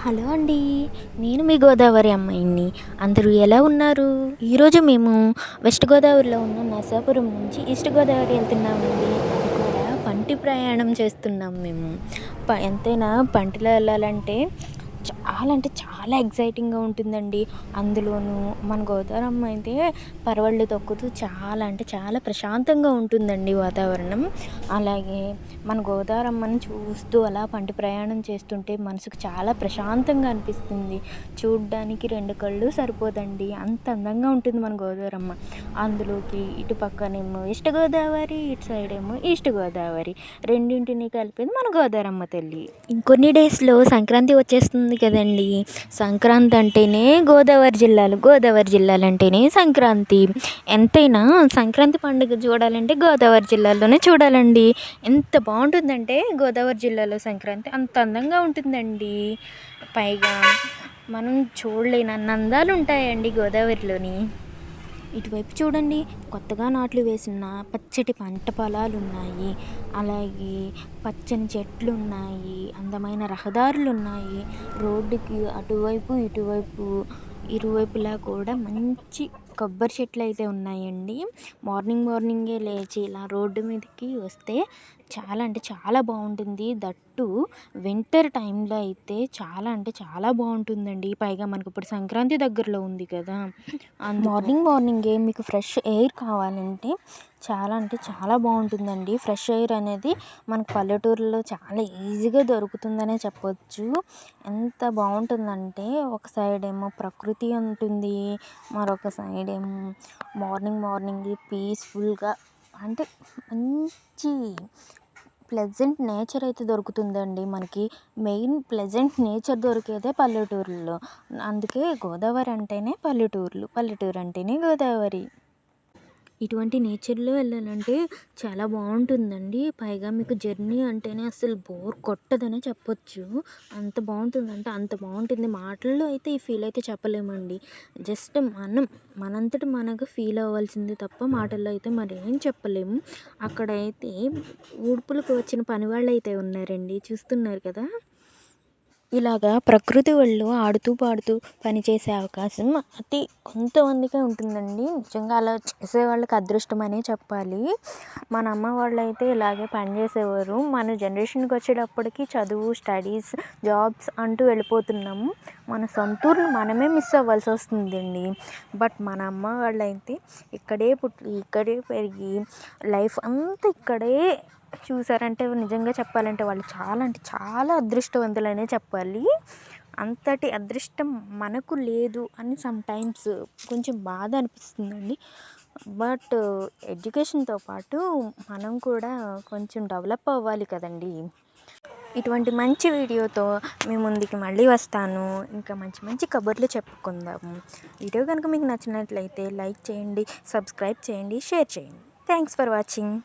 Hello అండి. నేను మీ గోదావరి అమ్మాయిని. అందరూ ఎలా ఉన్నారు? ఈరోజు మేము వెస్ట్ గోదావరిలో ఉన్న నరసాపురం నుంచి ఈస్ట్ గోదావరి వెళ్తున్నామండి. అది కూడా పంటి ప్రయాణం చేస్తున్నాం మేము. ఎంతైనా పంటిలో వెళ్ళాలంటే చాలా అంటే చాలా ఎక్సైటింగ్‌గా ఉంటుందండి. అందులోనూ మన గోదావరమ్మ అయితే పరవళ్ళు తొక్కుతూ చాలా అంటే చాలా ప్రశాంతంగా ఉంటుందండి వాతావరణం. అలాగే మన గోదావరమ్మని చూస్తూ అలా పంటి ప్రయాణం చేస్తుంటే మనసుకు చాలా ప్రశాంతంగా అనిపిస్తుంది. చూడ్డానికి 2 కళ్ళు సరిపోదండి. అంత అందంగా ఉంటుంది మన గోదావరమ్మ. అందులోకి ఇటు పక్కనేమో వెస్ట్ గోదావరి, ఇటు సైడేమో ఈస్ట్ గోదావరి. రెండింటిని కలిపింది మన గోదావరమ్మ తల్లి. ఇంకొన్ని డేస్‌లో సంక్రాంతి వచ్చేస్తుంది కదండీ! సంక్రాంతి అంటేనే గోదావరి జిల్లాలంటేనే సంక్రాంతి. ఎంతైనా సంక్రాంతి పండుగ చూడాలంటే గోదావరి జిల్లాలోనే చూడాలండి. ఎంత బావుంటుందంటే గోదావరి జిల్లాలో సంక్రాంతి అంత అందంగా ఉంటుందండి. పైగా మనం చూడలేనన్ని అందాలు ఉంటాయండి గోదావరిలోని. ఇటువైపు చూడండి, కొత్తగా నాట్లు వేసిన పచ్చటి పంట పొలాలున్నాయి. అలాగే పచ్చని చెట్లున్నాయి. అందమైన రహదారులున్నాయి. రోడ్డుకి అటువైపు, ఇటువైపు ఇరువైపులా కూడా మంచి కొబ్బరి చెట్లయితే ఉన్నాయండి. మార్నింగే లేచి ఇలా రోడ్డు మీదకి వస్తే చాలా అంటే చాలా బావుంటుంది. దట్టు వింటర్ టైంలో అయితే చాలా అంటే చాలా బావుంటుందండి. పైగా మనకిప్పుడు సంక్రాంతి దగ్గరలో ఉంది కదా! మార్నింగే మీకు ఫ్రెష్ ఎయిర్ కావాలంటే చాలా అంటే చాలా బావుంటుందండి. ఫ్రెష్ ఎయిర్ అనేది మనకు పల్లెటూరులో చాలా ఈజీగా దొరుకుతుందనే చెప్పొచ్చు. ఎంత బావుంటుందంటే ఒక సైడేమో ప్రకృతి ఉంటుంది. మరొక సైడేమో మార్నింగే పీస్‌ఫుల్‌గా అంటే మంచి ప్లెజెంట్ నేచర్ అయితే దొరుకుతుందండి మనకి. మెయిన్ ప్లెజెంట్ నేచర్ దొరికేదే పల్లెటూరుల్లో. అందుకే గోదావరి అంటేనే పల్లెటూరు అంటేనే గోదావరి. ఇటువంటి నేచర్‌లో వెళ్ళాలంటే చాలా బావుంటుందండి. పైగా మీకు జర్నీ అంటేనే అస్సలు బోర్ కొట్టదనే చెప్పొచ్చు. అంత బావుంటుందంటే అంత బావుంటుంది. మాటల్లో అయితే ఈ ఫీల్ అయితే చెప్పలేమండి. జస్ట్ మనంతట మనకు ఫీల్ అవ్వాల్సిందే తప్ప మాటల్లో అయితే మరేం చెప్పలేము. అక్కడైతే ఊడ్పులకు వచ్చిన పనివాళ్ళైతే ఉన్నారండి. చూస్తున్నారు కదా! ఇలాగా ప్రకృతి ఒళ్ళో ఆడుతూ పాడుతూ పనిచేసే అవకాశం అతి కొంతమందికే ఉంటుందండి. నిజంగా అలా చేసేవాళ్ళకి అదృష్టం అనే చెప్పాలి. మన అమ్మ వాళ్ళైతే ఇలాగే పని చేసేవారు. మన జనరేషన్‌కి వచ్చేటప్పటికి చదువు, స్టడీస్, జాబ్స్ అంటూ వెళ్ళిపోతున్నాము. మన సొంత ఊరుని మనమే మిస్ అవ్వాల్సి వస్తుందండి. బట్ మన అమ్మ వాళ్ళైతే ఇక్కడే పుట్టి, ఇక్కడే పెరిగి లైఫ్ అంతా ఇక్కడే చూసారంటే నిజంగా చెప్పాలంటే వాళ్ళు చాలా అంటే చాలా అదృష్టవంతులనే చెప్పాలి. అంతటి అదృష్టం మనకు లేదు అని సమ్‌టైమ్స్ కొంచెం బాధ అనిపిస్తుందండి. బట్ ఎడ్యుకేషన్‌తో పాటు మనం కూడా కొంచెం డెవలప్ అవ్వాలి కదండీ! ఇటువంటి మంచి వీడియోతో మీ ముందుకి మళ్ళీ వస్తాను. ఇంకా మంచి మంచి కబుర్లు చెప్పుకుందాము. వీడియో కనుక మీకు నచ్చినట్లయితే లైక్ చేయండి, సబ్స్క్రైబ్ చేయండి, షేర్ చేయండి. Thanks for watching.